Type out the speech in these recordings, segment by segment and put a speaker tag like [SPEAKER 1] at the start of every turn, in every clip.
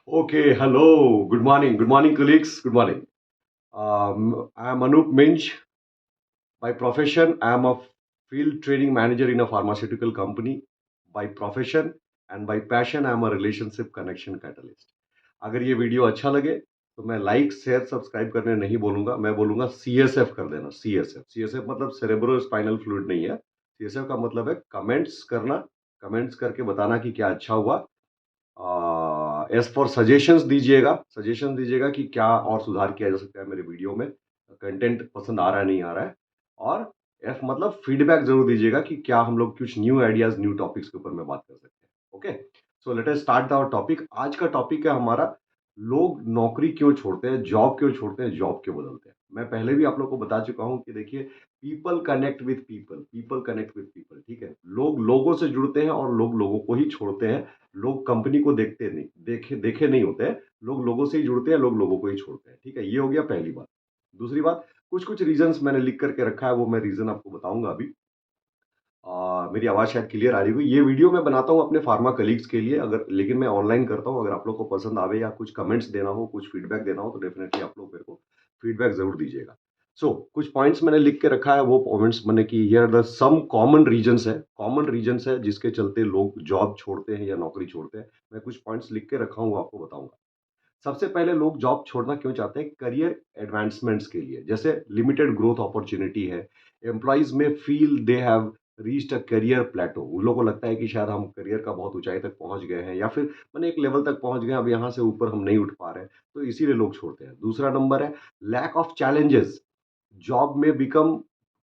[SPEAKER 1] Okay, hello. Good morning. Good morning, colleagues. Good morning. I am Anup Minj. By profession, I am a field training manager in a pharmaceutical company. By profession and by passion, I am a relationship connection catalyst. अगर ये video अच्छा लगे तो मैं like share subscribe करने नहीं बोलूंगा, मैं बोलूंगा CSF कर देना। CSF मतलब सेरेब्रो स्पाइनल फ्लूइड नहीं है। CSF का मतलब है कमेंट्स करना, कमेंट्स करके बताना कि क्या अच्छा हुआ। एज फॉर सजेशंस दीजिएगा कि क्या और सुधार किया जा सकता है मेरे वीडियो में, कंटेंट पसंद आ रहा है नहीं आ रहा है। और एफ मतलब फीडबैक जरूर दीजिएगा कि क्या हम लोग कुछ न्यू आइडियाज न्यू टॉपिक्स के ऊपर में बात कर सकते हैं। Okay, so let us start our topic. आज का टॉपिक है हमारा, लोग नौकरी क्यों छोड़ते हैं, जॉब क्यों छोड़ते हैं, जॉब क्यों बदलते हैं। मैं पहले भी आप लोग को बता चुका हूं कि देखिए, people connect with people, people connect with people, ठीक है। लोग लोगों से जुड़ते हैं और लोग लोगों को ही छोड़ते हैं। लोग कंपनी को देखते नहीं, देखे देखे नहीं होते हैं। लोग लोगों से ही जुड़ते हैं, लोग लोगों को ही छोड़ते हैं, ठीक है। ये हो गया पहली बात। दूसरी बात, कुछ कुछ रीजंस मैंने लिख करके रखा है, वो मैं रीजन आपको बताऊंगा अभी। मेरी आवाज शायद क्लियर आ रही हुई। ये वीडियो मैं बनाता हूँ अपने फार्मा कलीग्स के लिए, अगर लेकिन मैं ऑनलाइन करता हूँ। अगर आप लोग को पसंद आवे या कुछ कमेंट्स देना हो, कुछ फीडबैक देना हो, तो डेफिनेटली आप लोग मेरे को फीडबैक जरूर दीजिएगा। कुछ पॉइंट्स मैंने लिख के रखा है। वो पॉइंट्स मैंने कि here the some common reasons है जिसके चलते लोग जॉब छोड़ते हैं या नौकरी छोड़ते हैं। मैं कुछ पॉइंट्स लिख के रखा हूँ, आपको बताऊंगा। सबसे पहले लोग जॉब छोड़ना क्यों चाहते हैं? करियर एडवांसमेंट्स के लिए। जैसे लिमिटेड ग्रोथ अपॉर्चुनिटी है, एम्प्लॉयज में feel they have reached a career plateau. उन लोगों को लगता है कि शायद हम करियर का बहुत ऊंचाई तक पहुंच गए हैं, या फिर मैंने एक लेवल तक पहुंच गए हैं, अब यहाँ से ऊपर हम नहीं उठ पा रहे हैं, तो इसीलिए लोग छोड़ते हैं। दूसरा नंबर है लैक ऑफ चैलेंजेस। जॉब में बिकम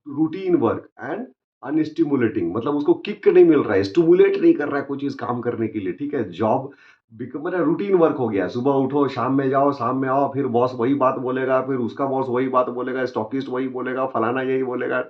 [SPEAKER 1] रूटीन वर्क एंड अनस्टिमुलेटिंग, मतलब उसको किक नहीं मिल रहा है, स्टिमुलेट नहीं कर रहा है कोई चीज काम करने के लिए, ठीक है। जॉब बिकम मतलब रूटीन वर्क हो गया है। सुबह उठो, शाम में जाओ, शाम में आओ, फिर बॉस वही बात बोलेगा, फिर उसका बॉस वही बात बोलेगा, स्टॉकिस्ट वही बोलेगा, फलाना यही बोलेगा,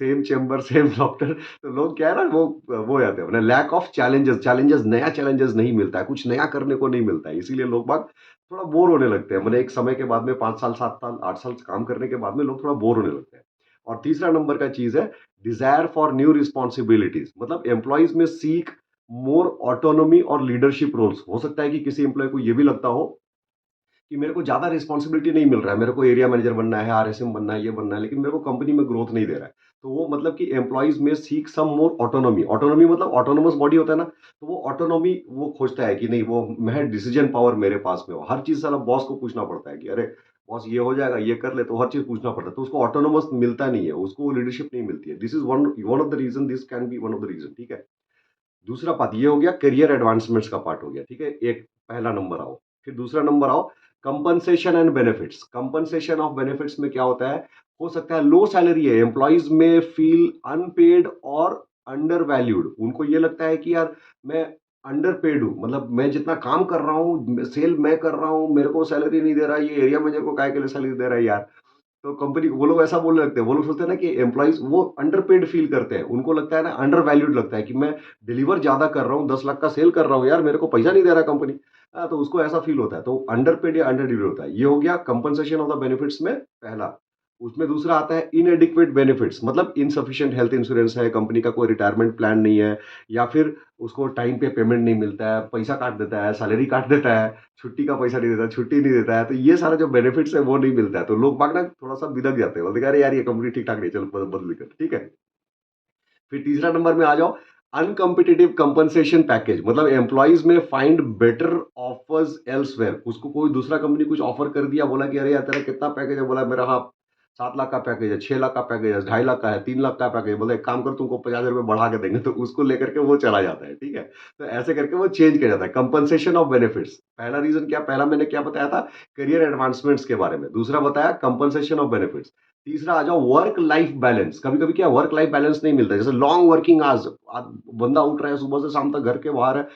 [SPEAKER 1] सेम चेम्बर सेम डॉक्टर। तो लोग क्या है ना, वो हो जाते हैं। लैक ऑफ चैलेंजेस, नया चैलेंजेस नहीं मिलता है, कुछ नया करने को नहीं मिलता है, इसीलिए लोग बाग थोड़ा बोर होने लगते हैं। एक समय के बाद में 5 साल 7 साल 8 साल काम करने के बाद में लोग थोड़ा बोर होने लगते हैं। और तीसरा नंबर का चीज है डिजायर फॉर न्यू रिस्पॉन्सिबिलिटीज। मतलब एम्प्लॉयज में सीख मोर ऑटोनॉमी और लीडरशिप रोल्स। हो सकता है कि किसी एम्प्लॉय को यह भी लगता हो कि मेरे को ज्यादा रिस्पॉन्सिबिलिटी नहीं मिल रहा है, मेरे को एरिया मैनेजर बनना है, RSM बनना है, ये बनना है, लेकिन मेरे को कंपनी में ग्रोथ नहीं दे रहा है। तो वो मतलब कि एम्प्लॉयज में सीख सम मोर ऑटोनॉमी। ऑटोनॉमी मतलब ऑटोनोमस बॉडी होता है ना, तो वो ऑटोनॉमी वो खोजता है कि नहीं, वो मैं डिसीजन पावर मेरे पास में हो। हर चीज साला बॉस को पूछना पड़ता है कि अरे बॉस ये हो जाएगा, ये कर ले, तो हर चीज पूछना पड़ता है, तो उसको ऑटोनोमस मिलता नहीं है, उसको लीडरशिप नहीं मिलती है। This is one one of the reason, this can be one of the reason, ठीक है। दूसरा बात ये हो गया, करियर एडवांसमेंट्स का पार्ट हो गया, ठीक है। एक पहला नंबर आओ, फिर दूसरा नंबर आओ, compensation and benefits. Compensation of benefits में क्या होता है? हो सकता है लो सैलरी है, एम्प्लॉयज में फील अनपेड और अंडर वैल्यूड। उनको ये लगता है कि यार मैं अंडर पेड हूँ, मतलब मैं जितना काम कर रहा हूँ, सेल मैं कर रहा हूँ, मेरे को सैलरी नहीं दे रहा, ये एरिया मैनेजर को काय के लिए सैलरी दे रहा है यार। तो कंपनी को वो लोग ऐसा बोलने लगते हैं। वो लोग सोचते हैं ना कि एम्प्लॉइज वो अंडरपेड फील करते हैं, उनको लगता है ना, अंडर वैल्यूड लगता है कि मैं डिलीवर ज्यादा कर रहा हूँ, 10 लाख का सेल कर रहा हूँ यार, मेरे को पैसा नहीं दे रहा कंपनी। तो उसको ऐसा फील होता है, तो अंडरपेड या अंडर डिलीवर होता है। ये हो गया कंपनसेशन ऑफ द बेनिफिट्स में पहला। उसमें दूसरा आता है इनएडिक्वेट बेनिफिट्स। मतलब इनसफिशिएंट हेल्थ इंश्योरेंस है, कंपनी का कोई रिटायरमेंट प्लान नहीं है, या फिर उसको टाइम पे पेमेंट नहीं मिलता है, पैसा काट देता है, सैलरी काट देता है, छुट्टी का पैसा नहीं देता, छुट्टी नहीं देता है, तो ये सारा जो बेनिफिट्स है वो नहीं मिलता है। तो लोग बाग ना थोड़ा सा बिदक जाते हैं, बोलते हैं, अरे यार ये कंपनी ठीक ठाक नहीं, चल बदल कर, ठीक है। फिर तीसरा नंबर में आ जाओ, अनकम्पिटिटिव कंपनसेशन पैकेज। मतलब एम्प्लॉइज में फाइंड बेटर ऑफर्स एल्सवेयर। उसको कोई दूसरा कंपनी कुछ ऑफर कर दिया, बोला कि अरे यार तेरा कितना पैकेज है, बोला मेरा हाँ 7 लाख का पैकेज है, 6 लाख का पैकेज है, 2.5 लाख का है, 3 लाख का पैकेज, बोले एक काम कर तुमको 50,000 रुपये बढ़ा के देंगे, तो उसको लेकर के वो चला जाता है, ठीक है। तो ऐसे करके वो चेंज किया जाता है। कंपनसेशन ऑफ बेनिफिट्स, पहला रीजन क्या, पहला मैंने क्या बताया था, करियर एडवांसमेंट्स के बारे में। दूसरा बताया कंपनसेशन ऑफ बेनिफिट्स। तीसरा आ जाओ वर्क लाइफ बैलेंस। कभी कभी क्या वर्क लाइफ बैलेंस नहीं मिलता, जैसे लॉन्ग वर्किंग आवर्स, बंदा उठ रहा है सुबह से शाम तक घर के बाहर है,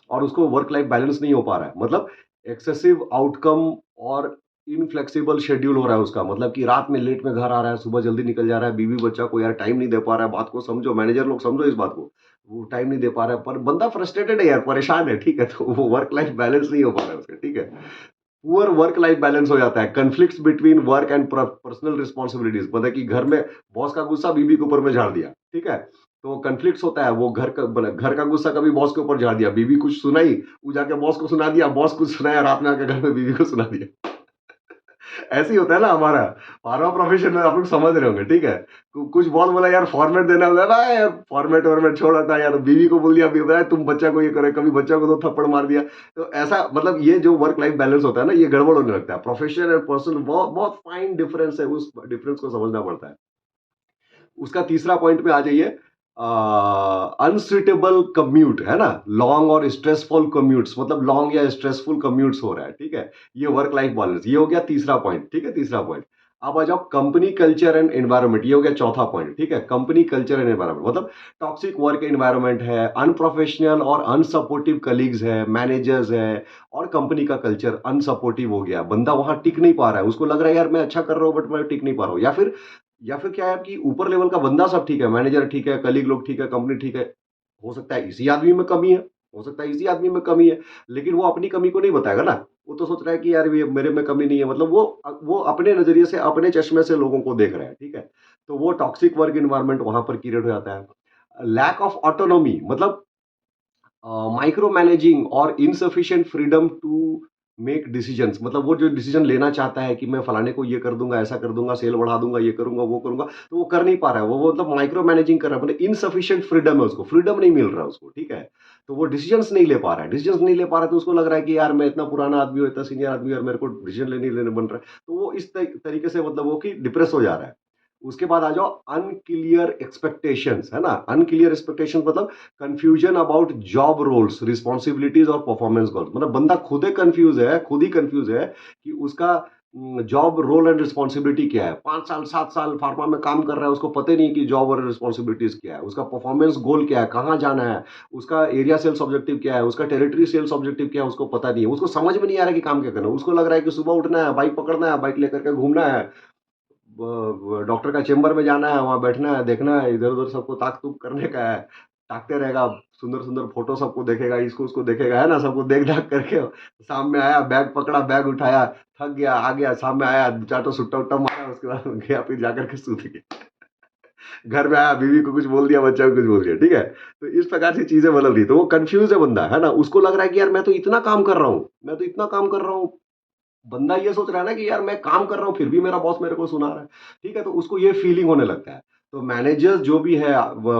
[SPEAKER 1] और उसको वर्क लाइफ बैलेंस नहीं हो पा रहा है। मतलब एक्सेसिव आउटकम और इनफ्लेक्सिबल शेड्यूल हो रहा है उसका। मतलब कि रात में लेट में घर आ रहा है, सुबह जल्दी निकल जा रहा है, बीवी बच्चा को यार टाइम नहीं दे पा रहा है। बात को समझो, मैनेजर लोग समझो इस बात को, वो टाइम नहीं दे पा रहा है, पर बंदा फ्रस्ट्रेटेड है यार, परेशान है, ठीक है। तो वो वर्क लाइफ बैलेंस नहीं हो पा रहा है उसका, ठीक है। पुअर वर्क लाइफ बैलेंस हो जाता है, conflicts between work and personal responsibilities. मतलब कि घर में बॉस का गुस्सा बीबी के ऊपर में झाड़ दिया, ठीक है। तो कॉन्फ्लिक्ट्स होता है, वो घर का गुस्सा कभी बॉस के ऊपर झाड़ दिया, बीवी कुछ सुनाई, वो जाके बॉस को सुना दिया, बॉस कुछ सुनाया, रात में आके घर में बीवी को सुना दिया। ऐसे ही होता है ना हमारा, फार्मा प्रोफेशन में आप लोग समझ रहे होंगे, ठीक है? कुछ बॉस बोला यार फॉर्मेट देना होगा ना यार, फॉर्मेट वॉर्मेट छोड़ा था यार, बीवी को बोल दिया, बीवी बताया तुम बच्चा को ये करे, कभी बच्चा को तो थप्पड़ मार दिया। तो ऐसा मतलब ये जो वर्क लाइफ बैलेंस होता है ना, ये गड़बड़ होने लगता है। प्रोफेशनल एंड पर्सनल बहुत बहुत फाइन डिफरेंस है, उस डिफरेंस को समझना पड़ता है। उसका तीसरा पॉइंट पे आ जाइए, अनसुटेबल कम्यूट है ना, लॉन्ग और स्ट्रेसफुल कम्यूट्स, मतलब लॉन्ग या स्ट्रेसफुल कम्यूट्स हो रहा है, ठीक है? ये वर्क लाइफ बैलेंस, ये हो गया तीसरा पॉइंट, ठीक है? तीसरा पॉइंट। अब आ जाओ कंपनी कल्चर एंड एनवायरनमेंट, ये हो गया चौथा पॉइंट, ठीक है? कंपनी कल्चर एंड एनवायरनमेंट मतलब टॉक्सिक वर्क एनवायरनमेंट है, अनप्रोफेशनल और अनसपोर्टिव कलीग्स है, मैनेजर्स है, और कंपनी का कल्चर अनसपोर्टिव हो गया, बंदा वहां टिक नहीं पा रहा है, उसको लग रहा है यार मैं अच्छा कर रहा हूं बट मैं टिक नहीं पा रहा हूं, या फिर क्या है कि ऊपर लेवल का बंदा सब ठीक है, मैनेजर ठीक है, कलीग लोग ठीक है, कंपनी ठीक है, हो सकता है इसी आदमी में कमी है, हो सकता है इसी आदमी में कमी है, लेकिन वो अपनी कमी को नहीं बताएगा ना, वो तो सोच रहा है कि यार ये मेरे में कमी नहीं है, मतलब वो अपने नजरिए से, अपने चश्मे से लोगों को देख रहा है, ठीक है? तो वो टॉक्सिक वर्क एनवायरनमेंट वहां पर क्रिएट हो जाता है। लैक ऑफ ऑटोनॉमी मतलब माइक्रो मैनेजिंग और insufficient freedom to make decisions, मतलब वो जो डिसीजन लेना चाहता है कि मैं फलाने को ये कर दूंगा, ऐसा कर दूंगा, सेल बढ़ा दूंगा, ये करूंगा, वो करूंगा, तो वो कर नहीं पा रहा है, वो मतलब माइक्रो मैनेजिंग कर रहा है, मतलब इनसफिशिएंट फ्रीडम है, उसको फ्रीडम नहीं मिल रहा है उसको, ठीक है? तो वो डिसीजंस नहीं ले पा रहा है, डिसीजंस नहीं ले पा रहा है, तो उसको लग रहा है कि यार मैं इतना पुराना आदमी हूँ, इतना सीनियर आदमी हूँ, और मेरे को डिसीजन लेने बन रहा है, तो वो इस तरीके से मतलब वो कि डिप्रेस हो जा रहा है। उसके बाद आ जाओ अनक्लियर एक्सपेक्टेशंस, है ना? अनक्लियर एक्सपेक्टेशन मतलब confusion about job roles, responsibilities और परफॉर्मेंस गोल्स, मतलब बंदा खुद ही कंफ्यूज है कि उसका जॉब रोल एंड रिस्पॉन्सिबिलिटी क्या है। 5 साल 7 साल फार्मा में काम कर रहा है, उसको पता ही नहीं कि जॉब और रिस्पॉन्सिबिलिटीज क्या है, उसका परफॉर्मेंस गोल क्या है, कहाँ जाना है, उसका एरिया सेल्स ऑब्जेक्टिव क्या है, उसका टेरिटरी सेल्स ऑब्जेक्टिव क्या है, उसको पता नहीं है, उसको समझ में नहीं आ रहा है कि काम क्या करना है। उसको लग रहा है कि सुबह उठना है, बाइक पकड़ना है, बाइक लेकर के घूमना है, डॉक्टर का चेंबर में जाना है, वहां बैठना है, देखना है, इधर उधर सबको ताक तूक करने का है, ताकते रहेगा, सुंदर सुंदर फोटो सबको देखेगा, इसको उसको देखेगा, है ना? सबको देख दाख करके शाम में आया, बैग पकड़ा, बैग उठाया, थक गया, आ गया, शाम में आया, दो चार तो सुट्टा उट्टा मारा, उसके बाद गया, फिर जाकर के सूत गया। घर में आया, बीवी को कुछ बोल दिया, बच्चा को कुछ बोल दिया, ठीक है? तो इस प्रकार से चीजें बदल रही, तो वो कंफ्यूज है बंदा, है ना? उसको लग रहा है कि यार मैं तो इतना काम कर रहा हूँ, मैं तो इतना काम कर रहा हूँ, बंदा ये सोच रहा है ना कि यार मैं काम कर रहा हूँ, फिर भी मेरा बॉस मेरे को सुना रहा है, ठीक है? तो उसको ये फीलिंग होने लगता है। तो मैनेजर्स जो भी है,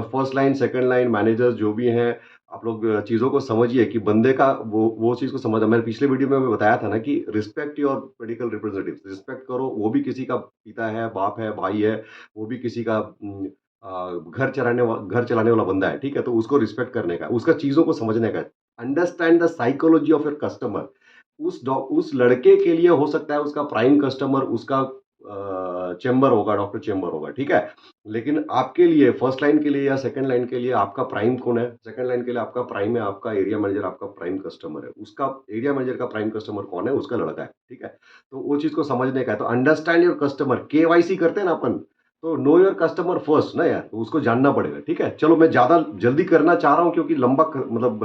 [SPEAKER 1] first line, second line managers जो भी हैं, आप लोग चीज़ों को समझिए कि बंदे का वो चीज़ को समझ, मैंने पिछले वीडियो में बताया था ना कि respect your medical representative, respect करो, वो भी किसी का पिता है, बाप है, भाई है, वो भी किसी का घर चलाने वाला बंदा है, ठीक है? तो उसको रिस्पेक्ट करने का, उसका चीज़ों को समझने का, understand the psychology of your customer. उस लड़के के लिए हो सकता है उसका प्राइम कस्टमर उसका चेंबर होगा, डॉक्टर चेंबर होगा, ठीक है? लेकिन आपके लिए फर्स्ट लाइन के लिए या सेकंड लाइन के लिए आपका प्राइम कौन है? सेकंड लाइन के लिए आपका प्राइम है, आपका एरिया मैनेजर आपका प्राइम कस्टमर है। उसका एरिया मैनेजर का प्राइम कस्टमर कौन है? उसका लड़का है, ठीक है? तो वो चीज़ को समझने का है। तो अंडरस्टैंड योर कस्टमर, केवाईसी करते हैं ना अपन, तो नो योर कस्टमर फर्स्ट ना यार, तो उसको जानना पड़ेगा, ठीक है? चलो मैं ज़्यादा जल्दी करना चाह रहा हूँ क्योंकि मतलब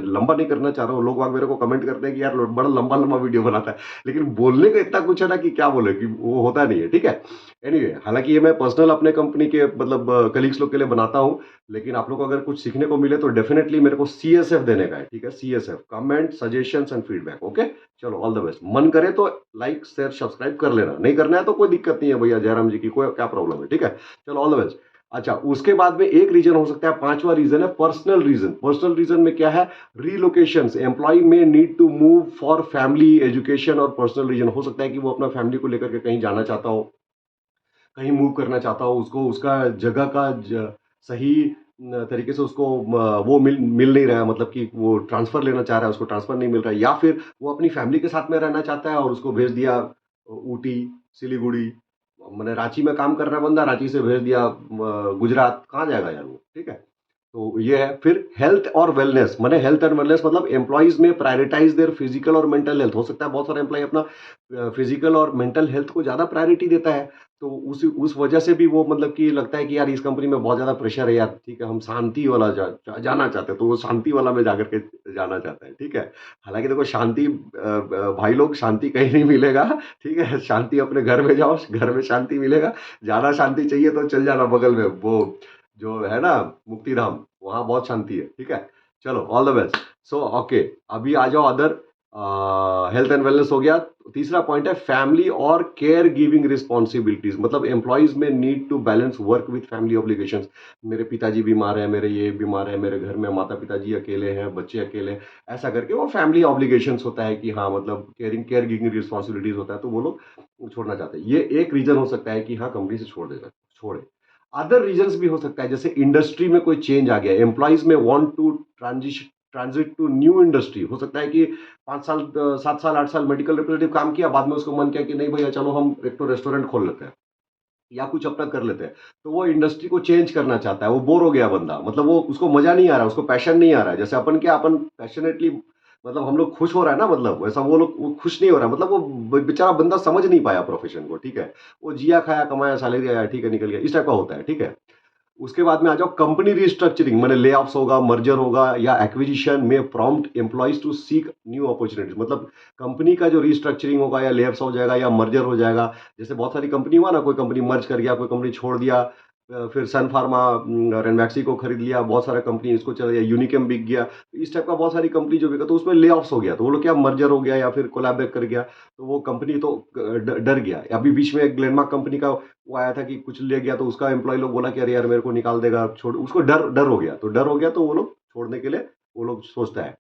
[SPEAKER 1] लंबा नहीं करना चाह रहा हूँ। लोग बाग मेरे को कमेंट करते हैं कि यार बड़ा लंबा-लंबा वीडियो बनाता है। लेकिन बोलने का इतना कुछ है ना कि क्या बोले कि वो होता नहीं है, ठीक है? एनीवे, हालाँकि ये मैं पर्सनल अपने कंपनी के मतलब कलीग्स लोग के लिए बनाता हूँ, लेकिन आप लोग को अगर कुछ सीखने को मिले तो डेफिनिटली मेरे को सीएसएफ देने का है, ठीक है? CSF, comment, suggestions and feedback, okay? चलो ऑल द बेस्ट। मन करे तो लाइक, शेयर, सब्सक्राइब कर लेना, नहीं करना है तो कोई दिक्कत नहीं है भैया, जयराम जी की कोई क्या प्रॉब्लम है, ठीक है? चलो ऑल द बेस्ट। अच्छा, उसके बाद में एक रीजन हो सकता है, पांचवा रीजन है पर्सनल रीजन। पर्सनल रीजन में क्या है? Relocations, employ may need to move for family, education और पर्सनल रीजन। हो सकता है कि वो अपना फैमिली को लेकर के कहीं जाना चाहता हो, कहीं मूव करना चाहता हो, उसको उसका जगह का सही तरीके से उसको वो मिल नहीं रहा है, मतलब कि वो ट्रांसफर लेना चाह रहा है, उसको ट्रांसफर नहीं मिल रहा है, या फिर वो अपनी फैमिली के साथ में रहना चाहता है और उसको भेज दिया ऊटी, सिलीगुड़ी, मैंने रांची में काम कर रहा है बंदा, रांची से भेज दिया गुजरात, कहाँ जाएगा यार वो, ठीक है? तो ये है। फिर हेल्थ और वेलनेस, माने हेल्थ एंड वेलनेस मतलब एम्प्लॉइज में प्रायोरिटाइज देयर फिजिकल और मेंटल हेल्थ। हो सकता है बहुत सारे एम्प्लॉय अपना फिजिकल और मेंटल हेल्थ को ज्यादा प्रायोरिटी देता है, तो उस वजह से भी वो मतलब कि लगता है कि यार इस कंपनी में बहुत ज्यादा प्रेशर है यार, ठीक है? हम शांति वाला जाना चाहते हैं, तो वो शांति वाला में जाकर के जाना चाहता है, ठीक है? हालांकि देखो शांति भाई लोग, शांति कहीं नहीं मिलेगा, ठीक है? शांति अपने घर में जाओ, घर में शांति मिलेगा। ज्यादा शांति चाहिए तो चल जाना बगल में वो जो है ना मुक्ति धाम, वहाँ बहुत शांति है, ठीक है। चलो all the best. So okay, अभी आ जाओ अदर, हेल्थ एंड वेलनेस हो गया। तीसरा पॉइंट है फैमिली और केयर गिविंग रिस्पॉन्सिबिलिटीज, मतलब employees may need to balance work with family obligations. मेरे पिताजी बीमार है, मेरे ये बीमार है, मेरे घर में माता पिताजी अकेले हैं, बच्चे अकेले हैं, ऐसा करके वो फैमिली ऑब्लिगेशंस होता है कि हाँ मतलब केयर गिविंग रिस्पॉन्सिबिलिटीज होता है, तो वो लोग छोड़ना चाहते हैं। ये एक रीजन हो सकता है कि हाँ कंपनी से छोड़े। अदर रीजंस भी हो सकता है, जैसे इंडस्ट्री में कोई चेंज आ गया, employees may want to transit to new industry. हो सकता है कि 5 साल 7 साल 8 साल मेडिकल रिप्रेजेंटेटिव काम किया, बाद में उसको मन किया कि नहीं भैया चलो हम एक तो रेस्टोरेंट खोल लेते हैं या कुछ अपना कर लेते हैं। तो वो इंडस्ट्री को चेंज करना चाहता है, वो बोर हो गया बंदा, मतलब वो उसको मजा नहीं आ रहा, उसको पैशन नहीं आ रहा है। जैसे अपन क्या, अपन पैशनेटली मतलब हम लोग खुश हो रहा है ना, मतलब वैसा वो लोग वो खुश नहीं हो रहा, मतलब वो बेचारा बंदा समझ नहीं पाया प्रोफेशन को, ठीक है। वो जिया खाया कमाया सैलरी आया, ठीक है, निकल गया, इस टाइप का होता है, ठीक है। उसके बाद में आ जाओ कंपनी रिस्ट्रक्चरिंग, मैंने ले ऑफ्स होगा, मर्जर होगा या acquisition may prompt employees to seek new opportunities, मतलब कंपनी का जो रिस्ट्रक्चरिंग होगा या ले ऑफ्स हो जाएगा या मर्जर हो जाएगा। जैसे बहुत सारी कंपनी हुआ ना, कोई कंपनी मर्ज कर गया, कोई कंपनी छोड़ दिया, फिर सन फार्मा रेनवैक्सी को खरीद लिया, बहुत सारा कंपनी इसको चला गया, यूनिकेम बिक गया, तो इस टाइप का बहुत सारी कंपनी जो बिका, तो उसमें ले ऑफ्स हो गया, तो वो लोग क्या मर्जर हो गया या फिर कोलैबोरेट कर गया, तो वो कंपनी तो डर गया। अभी बीच में एक ग्लेनमार्क कंपनी का वो आया था कि कुछ ले गया, तो उसका एम्प्लॉय लोग बोला कि अरे यार मेरे को निकाल देगा, छोड़, उसको डर डर हो गया, तो डर हो गया तो वो लोग छोड़ने के लिए वो लोग सोचता है।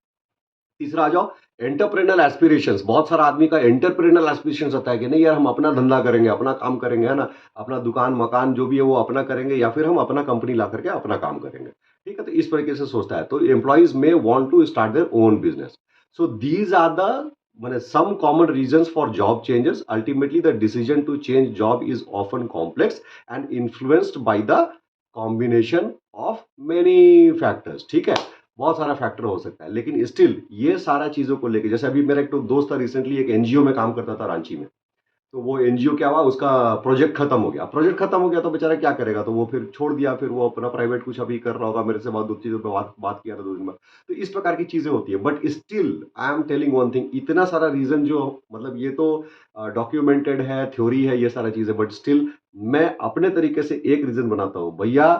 [SPEAKER 1] तीसरा आ जाओ एंटरप्रेन्योरल एस्पिरेशंस, बहुत सारा आदमी का एंटरप्रेन्योरल एस्पिरेशंस होता है कि नहीं यार हम अपना धंधा करेंगे, अपना काम करेंगे, है ना, अपना दुकान मकान जो भी है वो अपना करेंगे, या फिर हम अपना कंपनी ला करके अपना काम करेंगे, ठीक है। तो इस तरीके से सोचता है, तो employees may want to start their own business. So these are the मैंने some common reasons for job changes. Ultimately, the decision to change job is often complex and influenced by the combination of many factors. ठीक है, बहुत सारा factor हो सकता है, लेकिन still ये सारा चीजों को लेके, जैसे अभी मेरा एक तो दोस्त था, रिसेंटली एक एनजीओ में काम करता था रांची में, तो वो एनजीओ क्या हुआ, उसका प्रोजेक्ट खत्म हो गया। प्रोजेक्ट खत्म हो गया तो बेचारा क्या करेगा, तो वो फिर छोड़ दिया, फिर वो अपना प्राइवेट कुछ अभी कर रहा होगा, मेरे से बहुत दो चीजों पर बात किया था 2 दिन बाद। तो इस प्रकार की चीजें होती है, but still I am telling one thing, इतना सारा रीजन जो मतलब ये तो डॉक्यूमेंटेड है, थ्योरी है, ये सारा चीज है, बट स्टिल मैं अपने तरीके से एक रीजन बनाता हूँ भैया,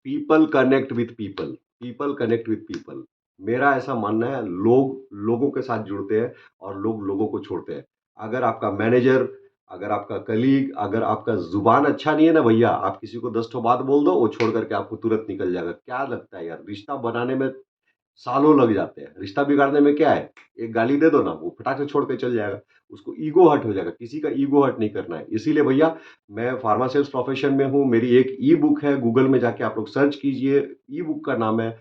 [SPEAKER 1] people connect with people, people connect with people. मेरा ऐसा मानना है, लोग लोगों के साथ जुड़ते हैं और लोग लोगों को छोड़ते हैं। अगर आपका मैनेजर, अगर आपका कलीग, अगर आपका जुबान अच्छा नहीं है ना भैया, आप किसी को 10 ठो बात बोल दो, वो छोड़ करके आपको तुरंत निकल जाएगा। क्या लगता है यार, रिश्ता बनाने में सालों लग जाते हैं, रिश्ता बिगाड़ने में क्या है, एक गाली दे दो ना, वो फटाक से छोड़ के चल जाएगा। उसको ईगो हर्ट हो जाएगा, किसी का ईगो हर्ट नहीं करना है। इसीलिए भैया मैं फार्मासिस्ट प्रोफेशन में हूँ, मेरी एक ई बुक है, गूगल में जाके आप लोग सर्च कीजिए, ई बुक का नाम है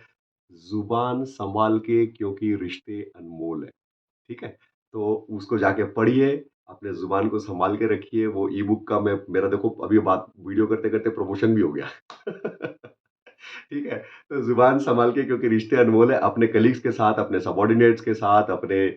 [SPEAKER 1] जुबान संभाल के क्योंकि रिश्ते अनमोल है, ठीक है। तो उसको जाके पढ़िए, अपने जुबान को संभाल के रखिए। वो ई बुक का मैं मेरा देखो अभी बात वीडियो करते करते प्रमोशन भी हो गया। ठीक है, तो जुबान संभाल के क्योंकि रिश्ते अनमोल है, अपने कलीग्स के साथ, अपने सबॉर्डिनेट्स के साथ, अपने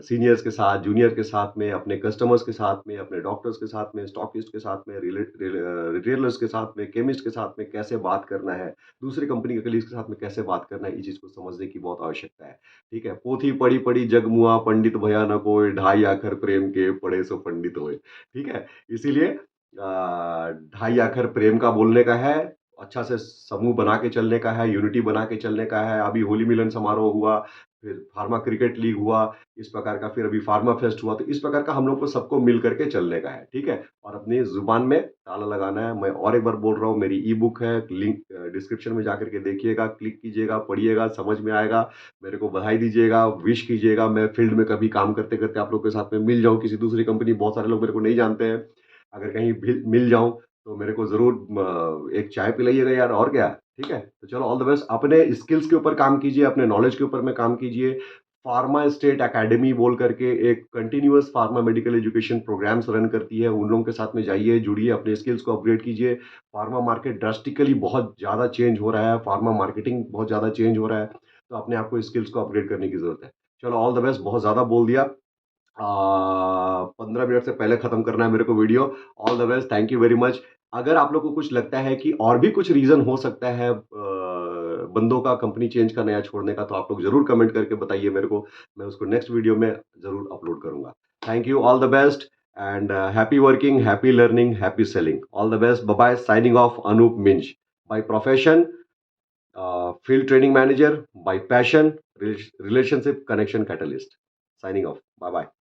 [SPEAKER 1] सीनियर्स के साथ, जूनियर के साथ में, अपने कस्टमर्स के साथ में, अपने डॉक्टर्स के साथ में, स्टॉकिस्ट के साथ में, रिटेलर्स के साथ में, केमिस्ट के साथ में कैसे बात करना है, दूसरी कंपनी के कलीग्स के साथ में कैसे बात करना है, इस चीज को समझने की बहुत आवश्यकता है। ठीक है, पोथी पढ़ी पढ़ी जग मुआ, पंडित भया न कोय, ढाई आखर प्रेम के पढ़े सो पंडित होए। ठीक है, इसीलिए ढाई आखर प्रेम का बोलने का है, अच्छा से समूह बना के चलने का है, यूनिटी बना के चलने का है। अभी होली मिलन समारोह हुआ, फिर फार्मा क्रिकेट लीग हुआ, इस प्रकार का, फिर अभी फार्मा फेस्ट हुआ, तो इस प्रकार का हम लोग को सबको मिल करके चलने का है, ठीक है। और अपनी जुबान में ताला लगाना है। मैं और एक बार बोल रहा हूँ, मेरी ई बुक है, लिंक डिस्क्रिप्शन में जाकर के देखिएगा, क्लिक कीजिएगा, पढ़िएगा, समझ में आएगा, मेरे को बधाई दीजिएगा, विश कीजिएगा, मैं फील्ड में कभी काम करते करते आप लोग के साथ में मिल जाऊँ, किसी दूसरी कंपनी, बहुत सारे लोग मेरे को नहीं जानते हैं, अगर कहीं भी मिल जाऊँ तो मेरे को ज़रूर एक चाय पिलाइएगा यार, और क्या, ठीक है? तो चलो ऑल द बेस्ट, अपने स्किल्स के ऊपर काम कीजिए, अपने नॉलेज के ऊपर में काम कीजिए। फार्मा स्टेट एकेडमी बोल करके एक continuous pharma medical education programs run करती है, उन लोगों के साथ में जाइए, जुड़िए, अपने स्किल्स को अपग्रेड कीजिए। फार्मा मार्केट ड्रास्टिकली बहुत ज़्यादा चेंज हो रहा है, फार्मा मार्केटिंग बहुत ज़्यादा चेंज हो रहा है, तो अपने आप को स्किल्स को अपग्रेड करने की ज़रूरत है। चलो ऑल द बेस्ट, बहुत ज़्यादा बोल दिया। 15 मिनट से पहले खत्म करना है मेरे को video. All the best, thank you very much. अगर आप लोग को कुछ लगता है कि और भी कुछ रीजन हो सकता है बंदों का कंपनी चेंज करने या छोड़ने का, तो आप लोग जरूर कमेंट करके बताइए मेरे को, मैं उसको नेक्स्ट वीडियो में जरूर अपलोड करूंगा। Thank you, all the best. And happy working, happy learning, happy selling. All the best. Bye bye. Signing off, Anup Minj. By profession, field training manager. By passion, relationship connection catalyst. Signing off. Bye bye.